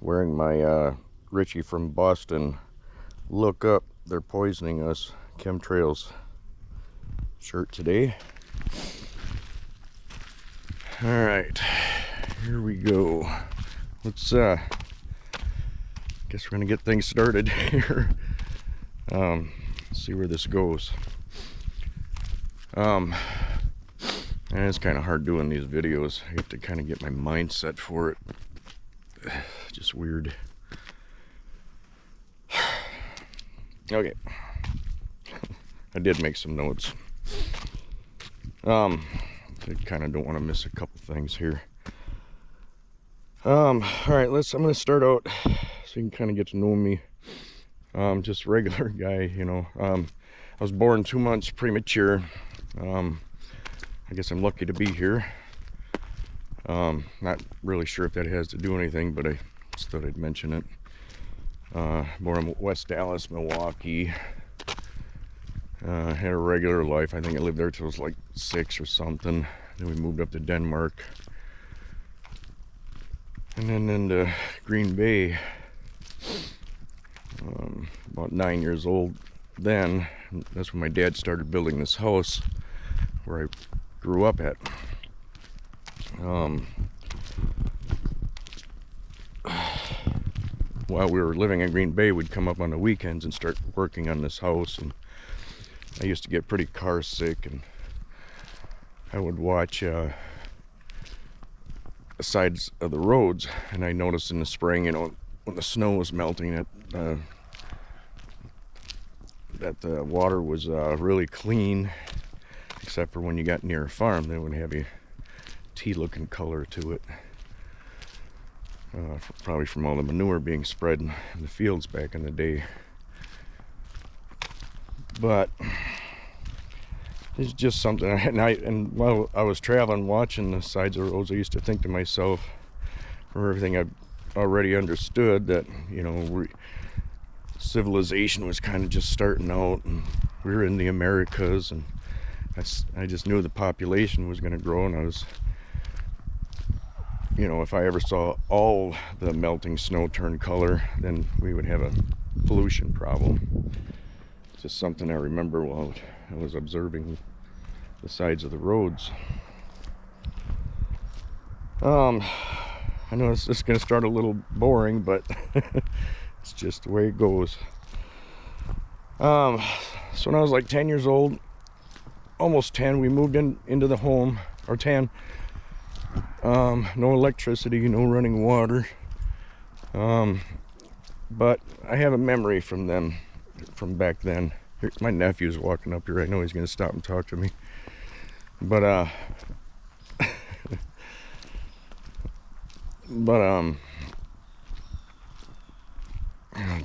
wearing my Richie from Boston Look Up, They're Poisoning Us Chemtrails shirt today. Alright, here we go. Let's guess we're gonna get things started here. See where this goes. And it's kind of hard doing these videos. I have to kind of get my mindset for it. Just weird. Okay. I did make some notes. I kind of don't want to miss a couple things here. All right, I'm gonna start out so you can kind of get to know me. Just a regular guy, you know. I was born 2 months premature. I guess I'm lucky to be here. Not really sure if that has to do anything, but I just thought I'd mention it. Born in West Dallas, Milwaukee. Had a regular life. I think I lived there till I was like 6 or something. Then we moved up to Denmark. And then into Green Bay. About 9 years old then. That's when my dad started building this house where I grew up at. While we were living in Green Bay, we'd come up on the weekends and start working on this house, and I used to get pretty car sick, and I would watch the sides of the roads, and I noticed in the spring, you know, when the snow was melting, that the water was really clean, except for when you got near a farm. They would have a tea-looking color to it, probably from all the manure being spread in the fields back in the day. But it's just something. And while I was traveling, watching the sides of the roads, I used to think to myself, from everything I've already understood, that, you know, civilization was kind of just starting out, and we were in the Americas, and I just knew the population was going to grow, and I was, you know, if I ever saw all the melting snow turn color, then we would have a pollution problem. It's just something I remember while I was observing the sides of the roads. I know it's just going to start a little boring, but it's just the way it goes. So when I was like 10 years old, almost 10, we moved into the home, or 10. No electricity, no running water. But I have a memory from back then. Here, my nephew's walking up here. I know he's going to stop and talk to me. But oh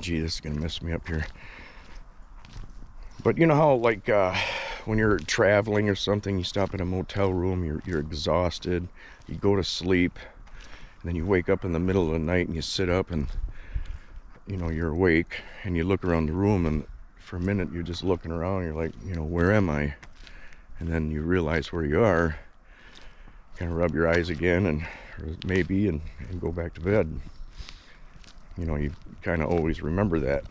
gee, this is going to mess me up here. But you know how, like, when you're traveling or something, you stop at a motel room, you're exhausted, you go to sleep, and then you wake up in the middle of the night and you sit up and, you know, you're awake, and you look around the room, and for a minute you're just looking around, you're like, you know, where am I? And then you realize where you are, kind of rub your eyes again, and go back to bed. You know, you kind of always remember that.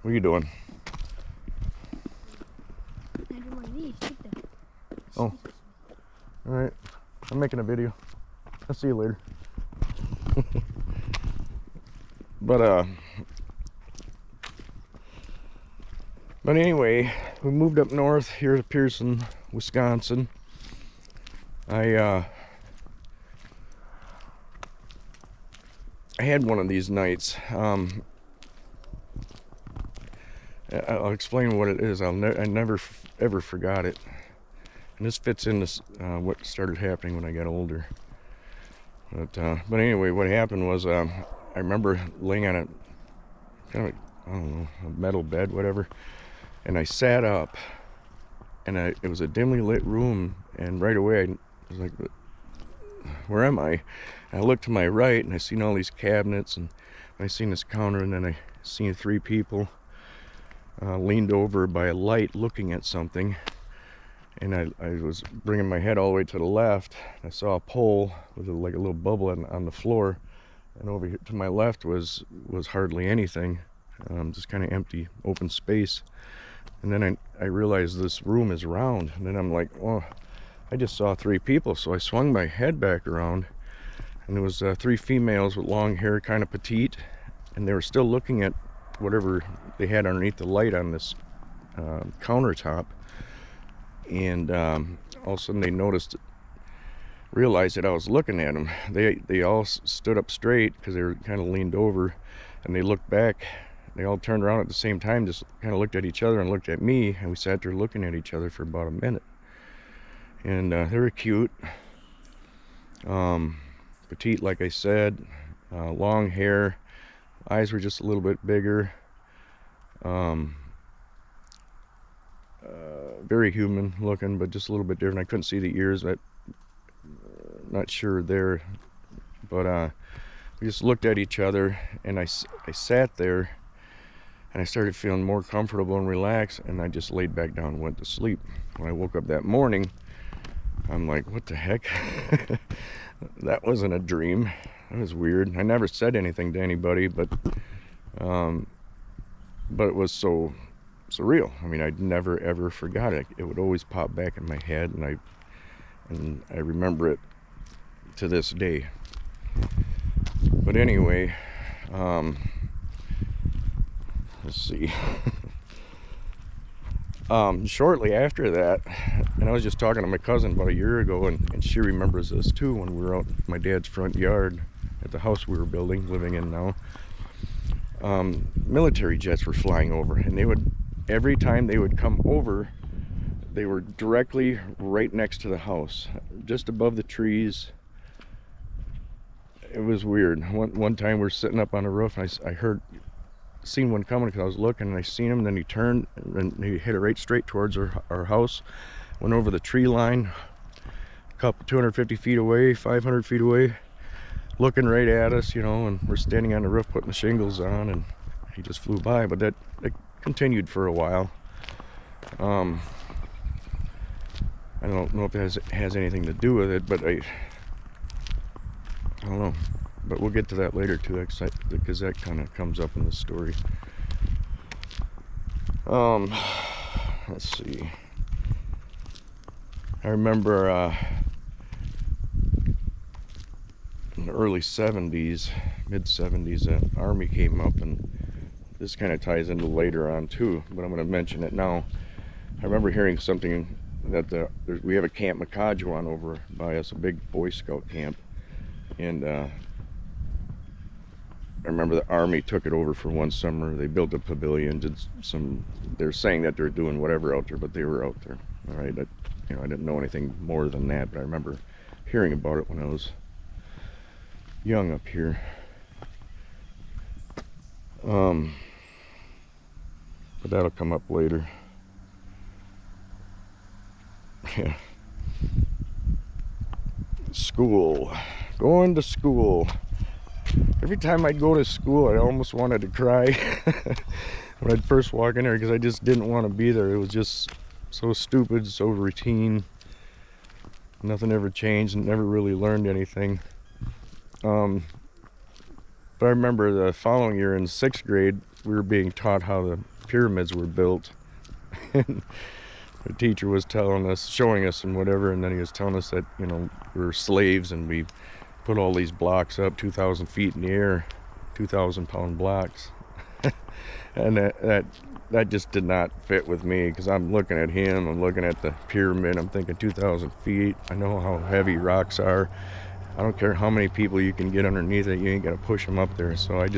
What are you doing? Oh, all right. I'm making a video. I'll see you later. But anyway, we moved up north here to Pearson, Wisconsin. I had one of these nights. I'll explain what it is. I never ever forgot it, and this fits into what started happening when I got older. But anyway, what happened was I remember laying on a kind of, I don't know, a metal bed, whatever, and I sat up, and it was a dimly lit room, and right away I was like, where am I? And I looked to my right, and I seen all these cabinets, and I seen this counter, and then I seen 3 people leaned over by a light looking at something, and I was bringing my head all the way to the left. I saw a pole with like a little bubble on the floor, and over here to my left was hardly anything, just kind of empty open space. And then I realized this room is round, and then I'm like, oh, I just saw 3 people. So I swung my head back around, and there was 3 females with long hair, kind of petite, and they were still looking at whatever they had underneath the light on this countertop. And all of a sudden they realized that I was looking at them. They all stood up straight because they were kind of leaned over, and they looked back. They all turned around at the same time, just kind of looked at each other and looked at me, and we sat there looking at each other for about a minute. And they were cute, petite, like I said, long hair, eyes were just a little bit bigger, very human looking, but just a little bit different. I couldn't see the ears. I'm not sure there, but we just looked at each other, and I sat there, and I started feeling more comfortable and relaxed, and I just laid back down and went to sleep. When I woke up that morning, I'm like, what the heck? That wasn't a dream. That was weird. I never said anything to anybody, but it was so surreal. I mean, I'd never ever forgot it. It would always pop back in my head, and I remember it to this day. But anyway, let's see. Shortly after that, and I was just talking to my cousin about a year ago, and she remembers this too, when we were out in my dad's front yard at the house we were living in now. Military jets were flying over, and every time they would come over, they were directly right next to the house, just above the trees. It was weird. One time we're sitting up on the roof, and I seen one coming because I was looking, and I seen him, and then he turned and he hit it right straight towards our house, went over the tree line, a couple 250 feet away, 500 feet away, looking right at us, and we're standing on the roof putting the shingles on, and he just flew by. But that continued for a while. I don't know if it has anything to do with it, but I don't know. But we'll get to that later too, because that kind of comes up in the story. Let's see. I remember in the early 70s, mid 70s, the Army came up, and this kind of ties into later on too, but I'm going to mention it now. I remember hearing something that we have a Camp Makajuan over by us, a big Boy Scout camp, and I remember the Army took it over for one summer. They built a pavilion, they're saying that they're doing whatever out there, but they were out there. All right, I didn't know anything more than that, but I remember hearing about it when I was young up here. But that'll come up later. Yeah. School. Going to school. Every time I'd go to school, I almost wanted to cry when I'd first walk in there, because I just didn't want to be there. It was just so stupid, so routine. Nothing ever changed, and never really learned anything. But I remember the following year in 6th grade, we were being taught how the pyramids were built. And the teacher was showing us and whatever, and then he was telling us that, we were slaves, and we put all these blocks up 2,000 feet in the air, 2,000-pound blocks. And that just did not fit with me, because I'm looking at him, I'm looking at the pyramid, I'm thinking 2,000 feet. I know how heavy rocks are. I don't care how many people you can get underneath it, you ain't gonna push them up there. So I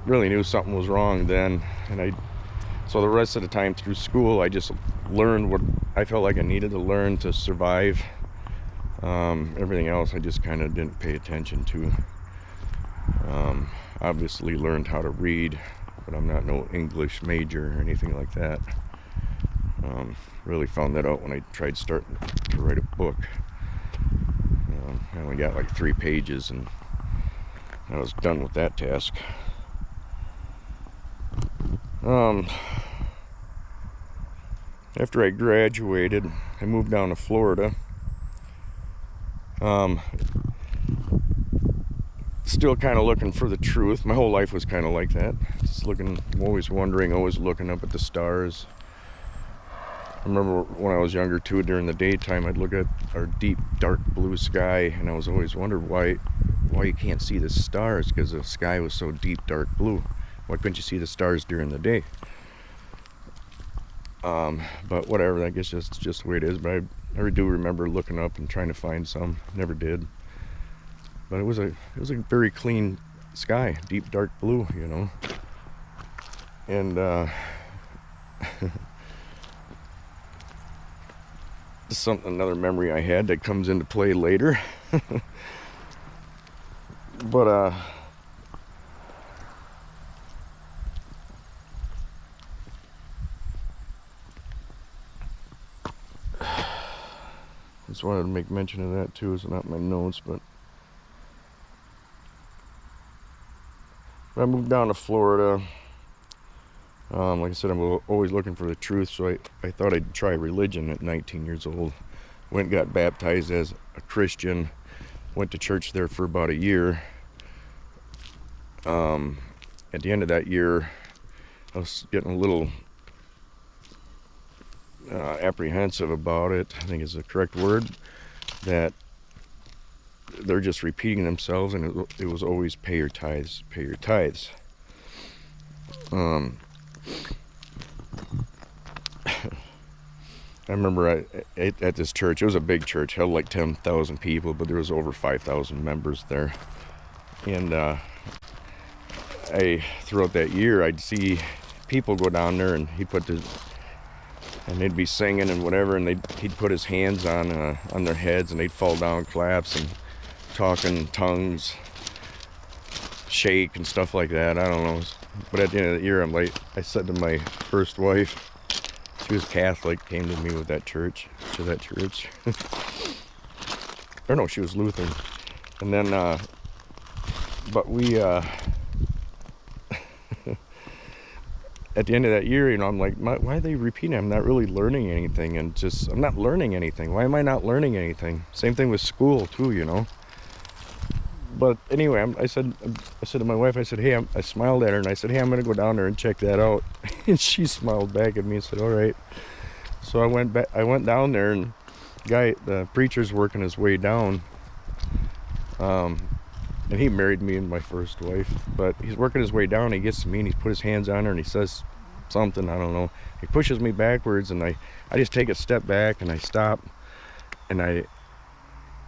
really knew something was wrong then. And so the rest of the time through school, I just learned what I felt like I needed to learn to survive. Everything else I just kind of didn't pay attention to. Obviously learned how to read, but I'm not no English major or anything like that. Really found that out when I tried starting to write a book. I only got like 3 pages, and I was done with that task. After I graduated, I moved down to Florida. Still kind of looking for the truth. My whole life was kind of like that. Just looking, always wondering, always looking up at the stars. I remember when I was younger too, during the daytime, I'd look at our deep, dark blue sky, and I was always wondered why you can't see the stars, because the sky was so deep, dark blue. Why couldn't you see the stars during the day? But whatever, I guess that's just the way it is. But I do remember looking up and trying to find some. Never did. But it was a very clean sky, deep dark blue, you know. And another memory I had that comes into play later. But just wanted to make mention of that too. It's not my notes, but I moved down to Florida. Like I said, I'm always looking for the truth, so I thought I'd try religion at 19 years old. Went and got baptized as a Christian. Went to church there for about a year. At the end of that year, I was getting a little apprehensive about it, I think is the correct word, that they're just repeating themselves, and it was always pay your tithes, pay your tithes. I remember at this church, it was a big church, held like 10,000 people, but there was over 5,000 members there. And throughout that year, I'd see people go down there, and and they'd be singing and whatever, and he'd put his hands on their heads, and they'd fall down, collapse, and talk in tongues, shake and stuff like that. I don't know. But at the end of the year, I said to my first wife, she was Catholic, came to me with that church. Or no, she was Lutheran. And then, but we, at the end of that year, you know, I'm like, why are they repeating? I'm not really learning anything, and I'm not learning anything. Why am I not learning anything? Same thing with school too, you know. But anyway, I said to my wife, I said, hey, I smiled at her, and I said, hey, I'm gonna go down there and check that out. And she smiled back at me and said, all right. So I went down there, and the preacher's working his way down. And he married me and my first wife, but he's working his way down. He gets to me, and he put his hands on her, and he says something, I don't know. He pushes me backwards, and I just take a step back, and I stop, and I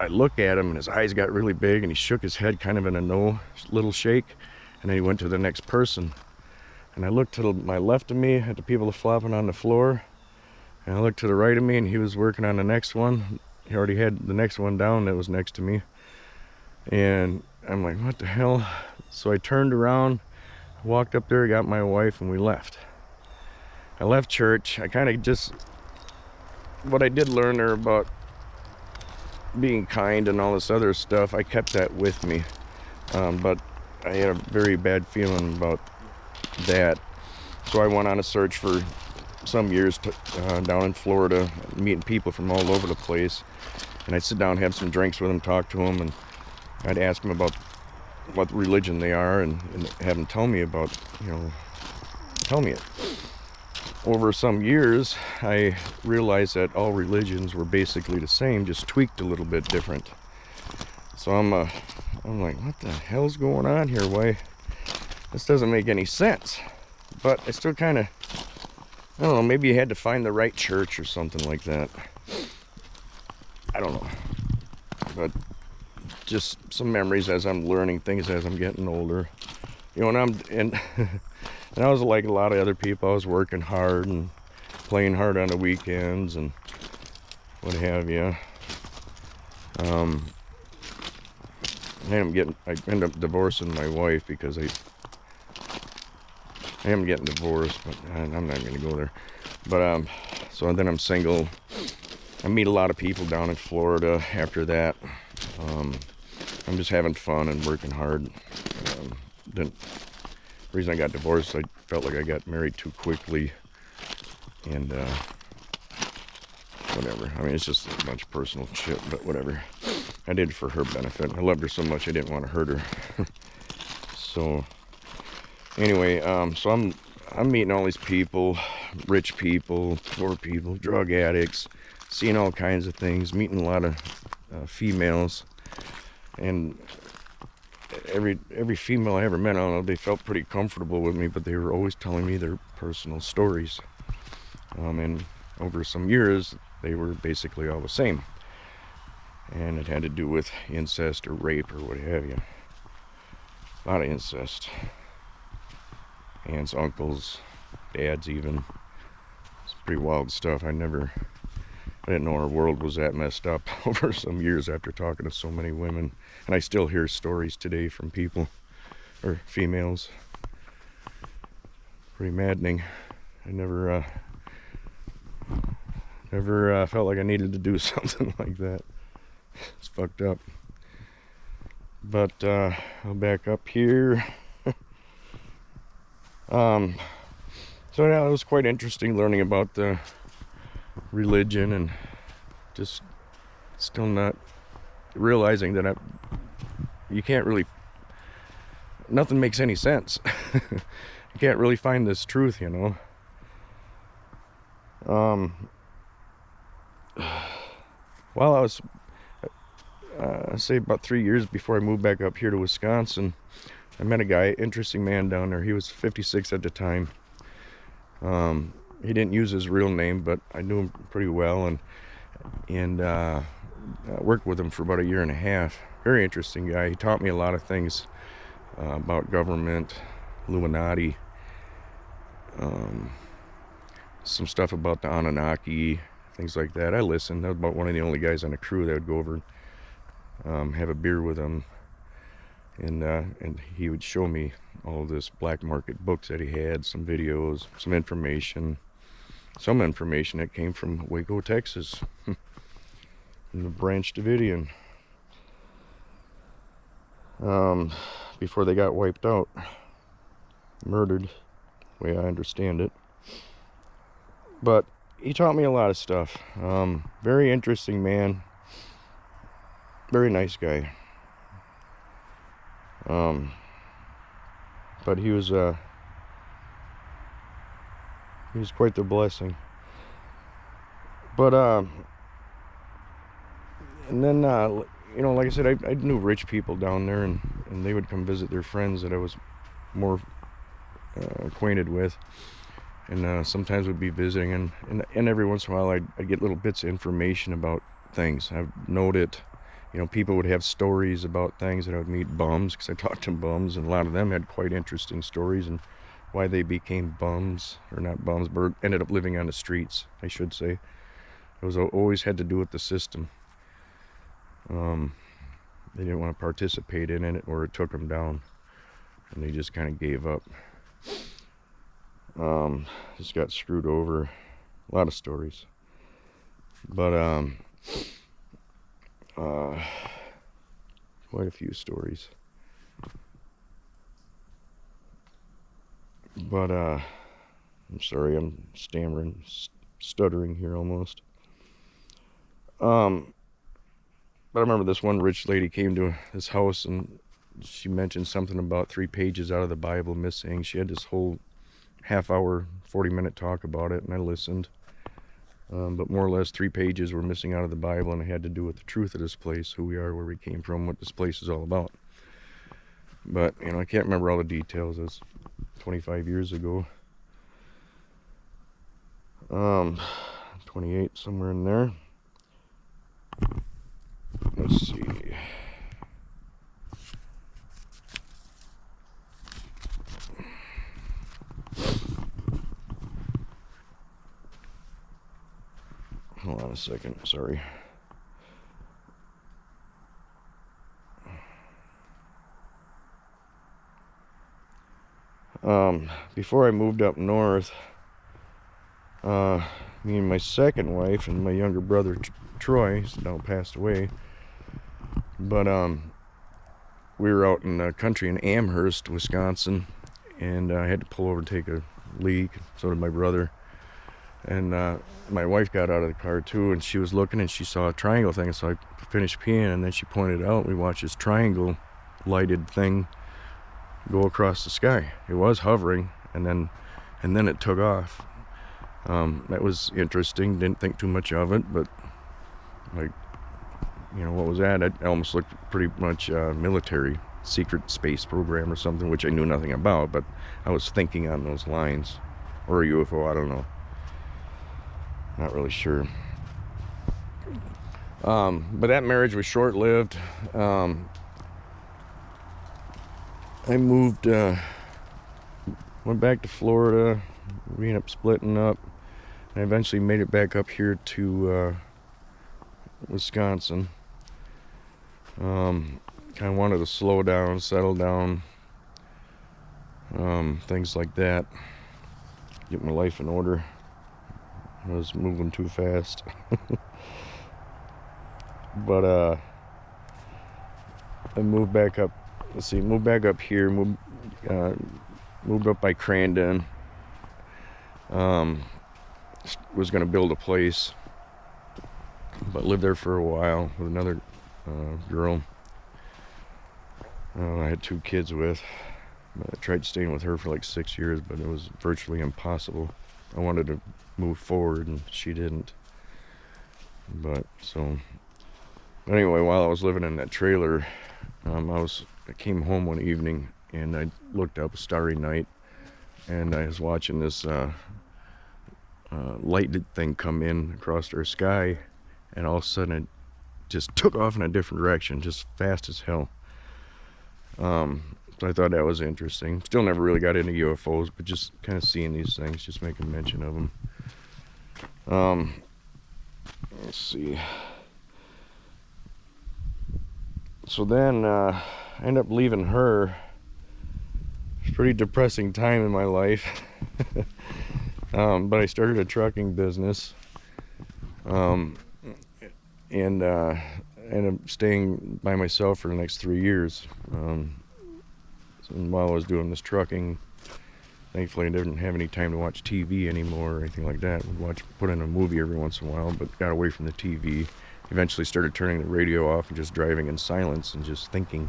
look at him, and his eyes got really big, and he shook his head kind of in a little shake, and then he went to the next person. And I looked to my left of me at the people flopping on the floor, and I looked to the right of me, and he was working on the next one. He already had the next one down that was next to me. And I'm like, what the hell? So I turned around, walked up there, got my wife, and we left. I left church. I kind of what I did learn there about being kind and all this other stuff, I kept that with me. But I had a very bad feeling about that. So I went on a search for some years down in Florida, meeting people from all over the place. And I'd sit down, have some drinks with them, talk to them, and I'd ask them about what religion they are, and have them tell me about, tell me it. Over some years, I realized that all religions were basically the same, just tweaked a little bit different. So I'm like, what the hell's going on here? Why? This doesn't make any sense. But I still kind of, I don't know, maybe you had to find the right church or something like that. I don't know. But just some memories as I'm learning things as I'm getting older. And I was like a lot of other people. I was working hard and playing hard on the weekends and what have you. I end up divorcing my wife because I am getting divorced, but I'm not going to go there. But so then I'm single. I meet a lot of people down in Florida after that. I'm just having fun and working hard. The reason I got divorced, I felt like I got married too quickly, and whatever. I mean, it's just a bunch of personal shit, but whatever. I did it for her benefit. I loved her so much I didn't want to hurt her. So anyway, so I'm meeting all these people, rich people, poor people, drug addicts, seeing all kinds of things, meeting a lot of females, and every female I ever met, I don't know, they felt pretty comfortable with me, but they were always telling me their personal stories. And over some years, they were basically all the same. And it had to do with incest or rape or what have you. A lot of incest. Aunts, uncles, dads even. It's pretty wild stuff. I didn't know our world was that messed up over some years after talking to so many women. And I still hear stories today from people, or females. Pretty maddening. I never felt like I needed to do something like that. It's fucked up. But I'll back up here. So yeah, it was quite interesting learning about the religion and just still not realizing that you can't really, nothing makes any sense. You can't really find this truth, you know. While I was, say about 3 years before I moved back up here to Wisconsin, I met a guy, interesting man down there. He was 56 at the time. He didn't use his real name, but I knew him pretty well, and worked with him for about 1.5 years. Very interesting guy. He taught me a lot of things about government, Illuminati, some stuff about the Anunnaki, things like that. I listened. I was about one of the only guys on the crew that would go over and have a beer with him, and he would show me all of this black market books that he had, some videos, some information that came from Waco, Texas, in the Branch Davidian, before they got wiped out, murdered, the way I understand it. But he taught me a lot of stuff. Very interesting man, very nice guy. But he was quite the blessing. But and then you know, like I said, I knew rich people down there, and they would come visit their friends that I was more acquainted with, and sometimes would be visiting, and every once in a while I'd get little bits of information about things. I'd note it. You know, people would have stories about things, that I would meet bums, because I talked to bums, and a lot of them had quite interesting stories and why they became bums, or not bums, but ended up living on the streets, I should say. It was always had to do with the system. They didn't want to participate in it, or it took them down, and they just kind of gave up. Just got screwed over. A lot of stories. But quite a few stories. But I'm sorry, I'm stammering, stuttering here almost. But I remember this one rich lady came to this house, and she mentioned something about 3 pages out of the Bible missing. She had this whole half-hour, 40-minute talk about it, and I listened. But more or less 3 pages were missing out of the Bible, and it had to do with the truth of this place, who we are, where we came from, what this place is all about. But, you know, I can't remember all the details. That's 25 years ago. 28, somewhere in there. Let's see. Hold on a second, sorry. Before I moved up north, me and my second wife and my younger brother Troy, he's now passed away, but we were out in the country in Amherst, Wisconsin, and I had to pull over and take a leak. So did my brother. And my wife got out of the car too, and she was looking, and she saw a triangle thing. So I finished peeing, and then she pointed it out. We watched this triangle lighted thing go across the sky. It was hovering, and then it took off. That was interesting. Didn't think too much of it, but like, what was that? It almost looked pretty much military secret space program or something, which I knew nothing about, but I was thinking on those lines. Or a UFO, I don't know. Not really sure. But that marriage was short-lived. I moved, went back to Florida. We ended up splitting up. I eventually made it back up here to Wisconsin. Kind of wanted to slow down, settle down, things like that. Get my life in order. I was moving too fast. But I moved back up. Let's see, moved back up here. Moved up by Crandon. Was gonna build a place, but lived there for a while with another girl. I had 2 kids with. I tried staying with her for like 6 years, but it was virtually impossible. I wanted to move forward, and she didn't. But anyway, while I was living in that trailer, I came home one evening, and I looked up, a starry night, and I was watching this light thing come in across our sky, and all of a sudden it just took off in a different direction, just fast as hell. So I thought that was interesting. Still never really got into UFOs, but just kind of seeing these things, just making mention of them. Let's see. So then I ended up leaving her. It's a pretty depressing time in my life. But I started a trucking business. And ended up staying by myself for the next 3 years. And while I was doing this trucking, thankfully I didn't have any time to watch TV anymore or anything like that. Would put in a movie every once in a while, but got away from the TV. Eventually started turning the radio off and just driving in silence and just thinking.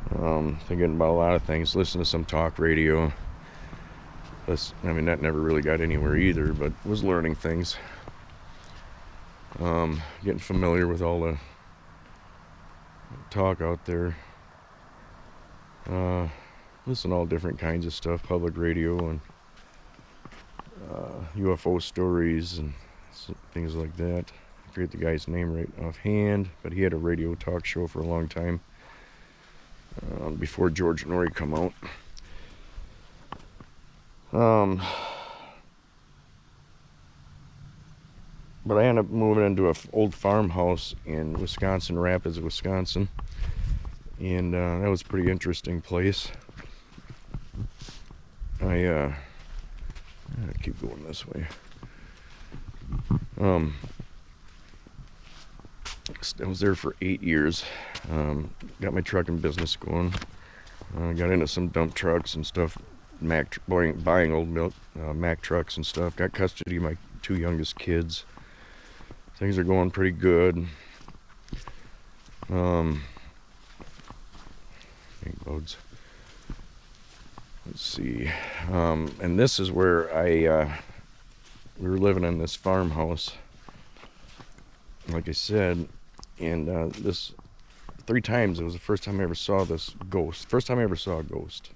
Thinking about a lot of things, listening to some talk radio. That never really got anywhere either, but was learning things. Getting familiar with all the talk out there. Listen to all different kinds of stuff, public radio and UFO stories and things like that. I forget the guy's name right offhand, but he had a radio talk show for a long time before George Noory come out. But I ended up moving into an old farmhouse in Wisconsin Rapids, Wisconsin. And that was a pretty interesting place. I keep going this way. I was there for 8 years. Got my trucking business going. Got into some dump trucks and stuff. Buying old Mack trucks and stuff. Got custody of my 2 youngest kids. Things are going pretty good. Loads. Let's see. And this is where we were living in this farmhouse, like I said, and this 3 times it was the first time I ever saw this ghost. First time I ever saw a ghost.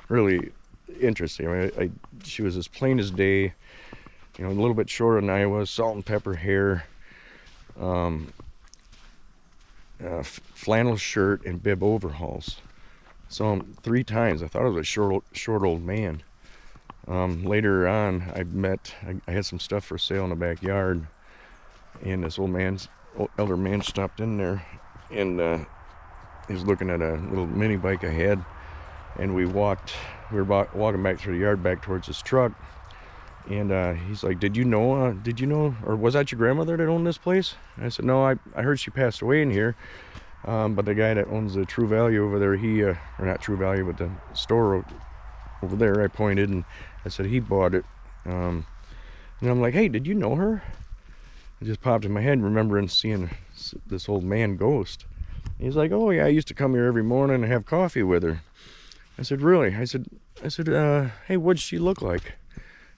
Really interesting. She was as plain as day, a little bit shorter than I was, salt and pepper hair, flannel shirt and bib overalls. Saw him 3 times. I thought it was a short old man. Later on, I had some stuff for sale in the backyard, and this elder man stopped in there, and he was looking at a little mini bike I had, and we were walking back through the yard back towards his truck, and he's like, did you know, or was that your grandmother that owned this place? And I said, no, I heard she passed away in here. But the guy that owns the True Value over there, or not True Value, but the store over there, I pointed, and I said he bought it And I'm like, hey, did you know her? It just popped in my head, remembering seeing this old man ghost. He's like, oh yeah, I used to come here every morning and have coffee with her. I said, really? I said, hey, what'd she look like?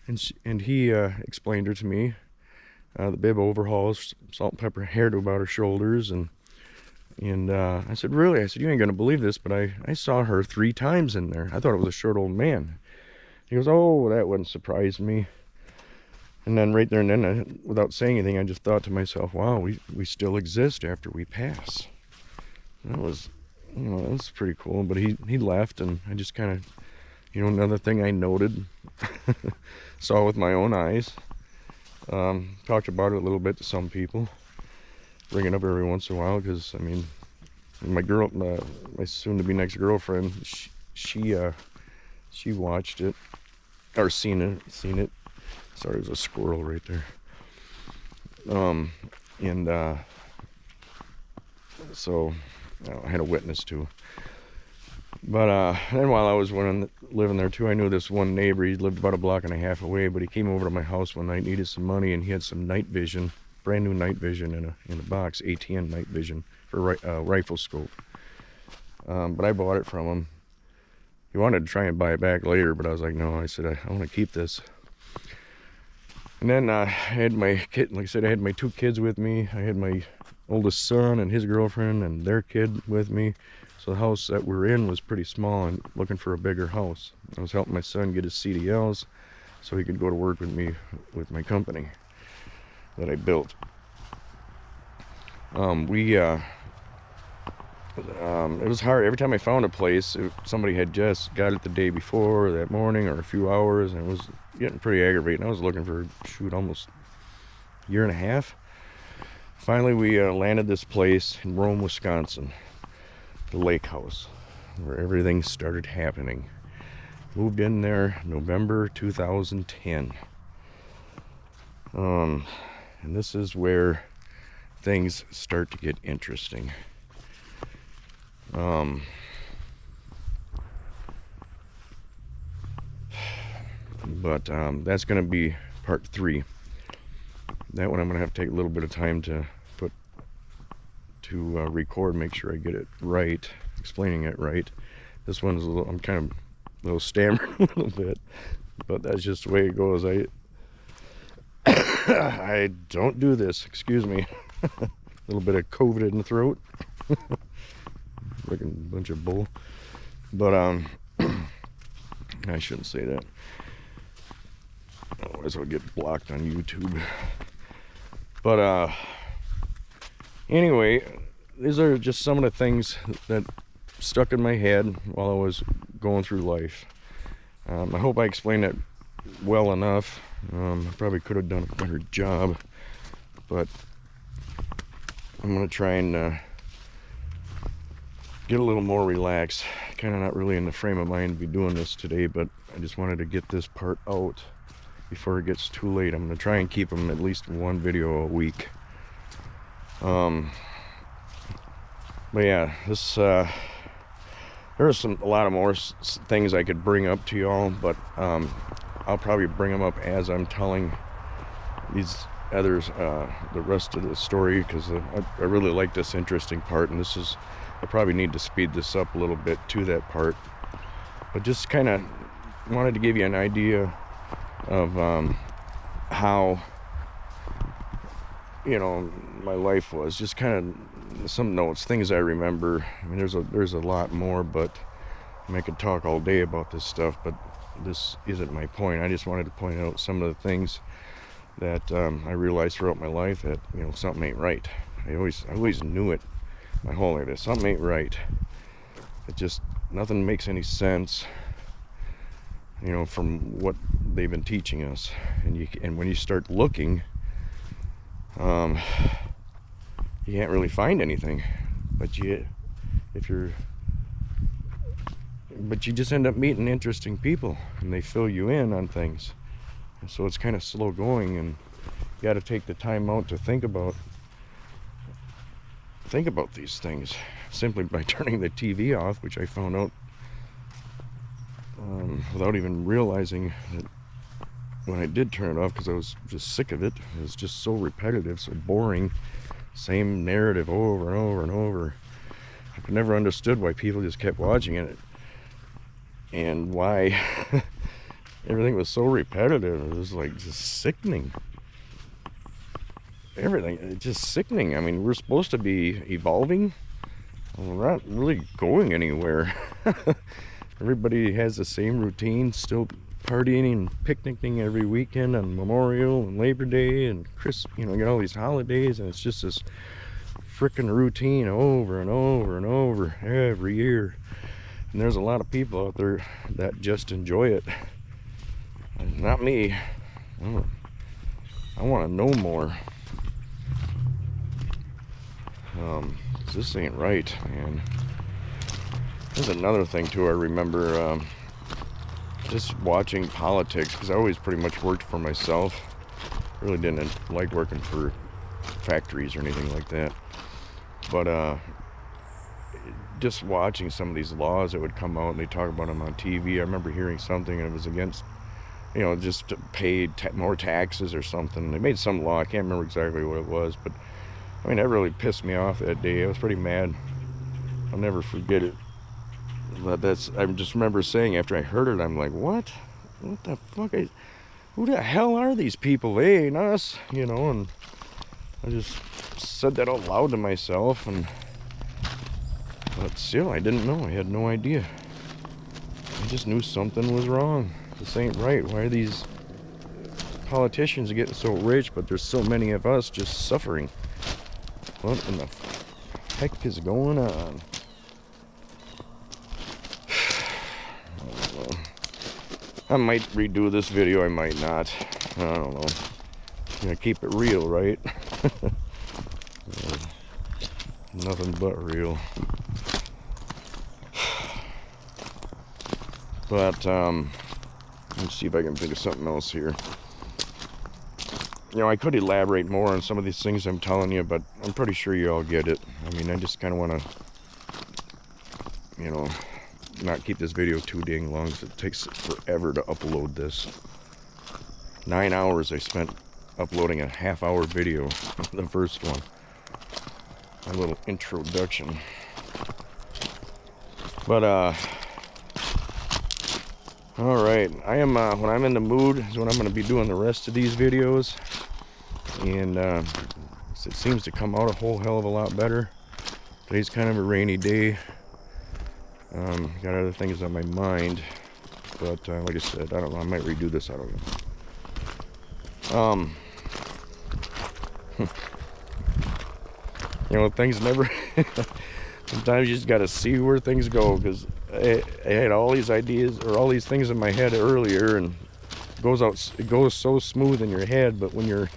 And he explained her to me. The bib overalls, salt and pepper hair to about her shoulders, and I said, really? I said, you ain't gonna believe this, but I saw her 3 times in there. I thought it was a short old man. He goes, oh, that wouldn't surprise me. And then right there and then, without saying anything, I just thought to myself, wow, we still exist after we pass. And that was, that was pretty cool. But he left, and I just kind of, another thing I noted, saw with my own eyes. Talked about it a little bit to some people, bring it up every once in a while, because I mean, my soon-to-be next girlfriend, she watched it, or seen it. Sorry, there's a squirrel right there. So I had a witness too. But then while I was living there too, I knew this one neighbor. He lived about a block and a half away, but he came over to my house one night, needed some money, and he had some night vision, brand new night vision in a box, ATN night vision for a rifle scope. But I bought it from him. He wanted to try and buy it back later, but I was like, no. I said, I want to keep this. And then I had my kid, like I said, I had my 2 kids with me. I had my oldest son and his girlfriend and their kid with me. So the house that we're in was pretty small, and looking for a bigger house. I was helping my son get his CDLs so he could go to work with me with my company that I built. It was hard. Every time I found a place, somebody had just got it the day before or that morning or a few hours, and it was getting pretty aggravating. I was looking for, almost a year and a half. Finally, we landed this place in Rome, Wisconsin. The lake house, where everything started happening. Moved in there November 2010. And this is where things start to get interesting. But that's going to be part 3. That one I'm going to have to take a little bit of time to record, make sure I get it right, explaining it right. This one's I'm kind of a little stammering a little bit, but that's just the way it goes. I don't do this, excuse me. A little bit of COVID in the throat. Looking a bunch of bull. But I shouldn't say that, otherwise I'll get blocked on YouTube. But anyway, these are just some of the things that stuck in my head while I was going through life. I hope I explained it well enough. I probably could have done a better job, but I'm going to try and get a little more relaxed. Kind of not really in the frame of mind to be doing this today, but I just wanted to get this part out before it gets too late. I'm going to try and keep them at least 1 video a week. But yeah, this there's a lot of more things I could bring up to y'all, but I'll probably bring them up as I'm telling these others the rest of the story, because I really like this interesting part, and I probably need to speed this up a little bit to that part. But just kind of wanted to give you an idea of how my life was. Just kind of some notes, things I remember. I mean, there's a lot more, but I could talk all day about this stuff, but this isn't my point. I just wanted to point out some of the things that I realized throughout my life, that something ain't right. I always knew it my whole life. Something ain't right. It just, nothing makes any sense, from what they've been teaching us. And when you start looking, you can't really find anything, but you just end up meeting interesting people, and they fill you in on things. And so it's kind of slow going, and you got to take the time out to think about these things, simply by turning the TV off, which I found out without even realizing that when I did turn it off, because I was just sick of it. It was just so repetitive, so boring. Same narrative over and over and over. I never understood why people just kept watching it, and why everything was so repetitive. It was like just sickening. Everything, it's just sickening. I mean, we're supposed to be evolving. We're not really going anywhere. Everybody has the same routine, still partying and picnicking every weekend on Memorial and Labor Day and you know, get all these holidays, and it's just this freaking routine over and over and over every year. And there's a lot of people out there that just enjoy it. Not me. I want to know more. This ain't right, man. There's another thing too. I remember just watching politics, because I always pretty much worked for myself. Really didn't like working for factories or anything like that. But just watching some of these laws that would come out, and they talk about them on TV. I remember hearing something, and it was against, you know, just to pay more taxes or something. They made some law. I can't remember exactly what it was, but I mean, that really pissed me off that day. I was pretty mad. I'll never forget it. But I just remember saying after I heard it, I'm like, what? What the fuck? Who the hell are these people? They ain't us, you know. And I just said that out loud to myself, but still, I didn't know. I had no idea. I just knew something was wrong. This ain't right. Why are these politicians getting so rich, but there's so many of us just suffering? What in the heck is going on? I might redo this video, I might not. I don't know. I'm gonna keep it real, right? Nothing but real. But let's see if I can think of something else here. You know, I could elaborate more on some of these things I'm telling you, but I'm pretty sure you all get it. I mean, I just kind of want to, you know, not keep this video too dang long, because it takes forever to upload this. 9 hours I spent uploading a half-hour video, the first one. A little introduction. But all right, I am when I'm in the mood is when I'm going to be doing the rest of these videos, and it seems to come out a whole hell of a lot better. Today's kind of a rainy day. Got other things on my mind, but like I said, I don't know. I might redo this. I don't know. You know, things never. Sometimes you just got to see where things go, because I had all these ideas or all these things in my head earlier, and it goes so smooth in your head, but when you're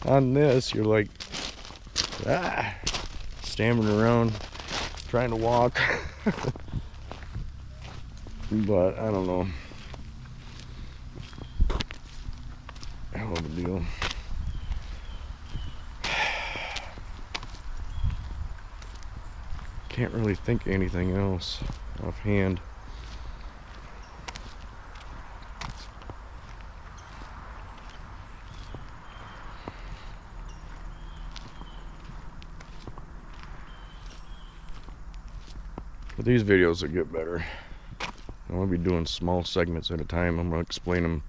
on this, you're like stammering around trying to walk. But I don't know. Hell of a deal. Can't really think of anything else offhand. But these videos will get better. I'm going to be doing small segments at a time. I'm going to explain them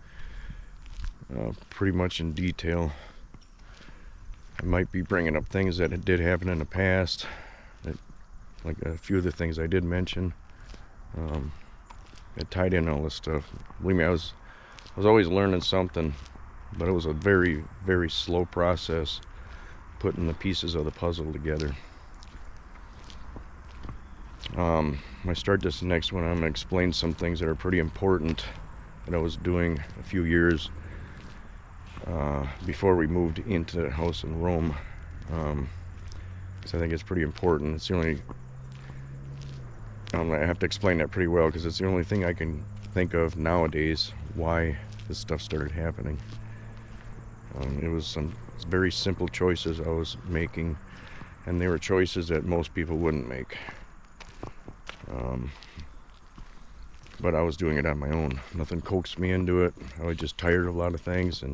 pretty much in detail. I might be bringing up things that did happen in the past, like a few of the things I did mention. It tied in all this stuff. Believe me, I was always learning something, but it was a very, very slow process putting the pieces of the puzzle together. When I start this next one, I'm going to explain some things that are pretty important that I was doing a few years before we moved into the house in Rome, because I think it's pretty important. It's the only, I have to explain that pretty well, because it's the only thing I can think of nowadays why this stuff started happening. It was some very simple choices I was making, and they were choices that most people wouldn't make. but I was doing it on my own. Nothing coaxed me into it. I was just tired of a lot of things,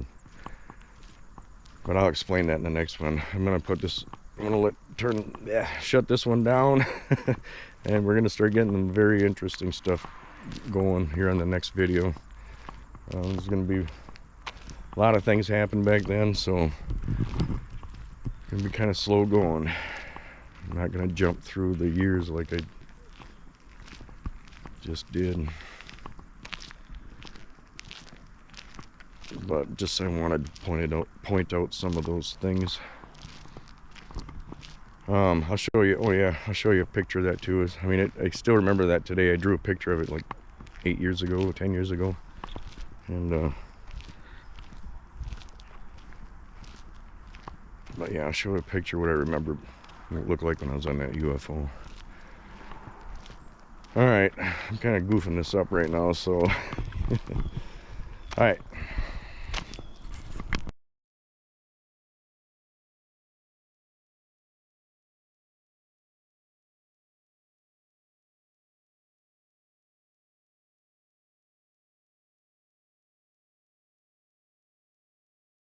but I'll explain that in the next one. I'm gonna shut this one down, and we're gonna start getting some very interesting stuff going here on the next video. There's gonna be a lot of things happened back then, so it's gonna be kind of slow going. I'm not gonna jump through the years like I just did, but just I wanted to point out some of those things. I'll show you. Oh yeah, I'll show you a picture of that too. I mean, I still remember that today. I drew a picture of it like 8 years ago, 10 years ago, and but yeah, I'll show you a picture of what I remember it looked like when I was on that UFO. All right, I'm kind of goofing this up right now, so all right.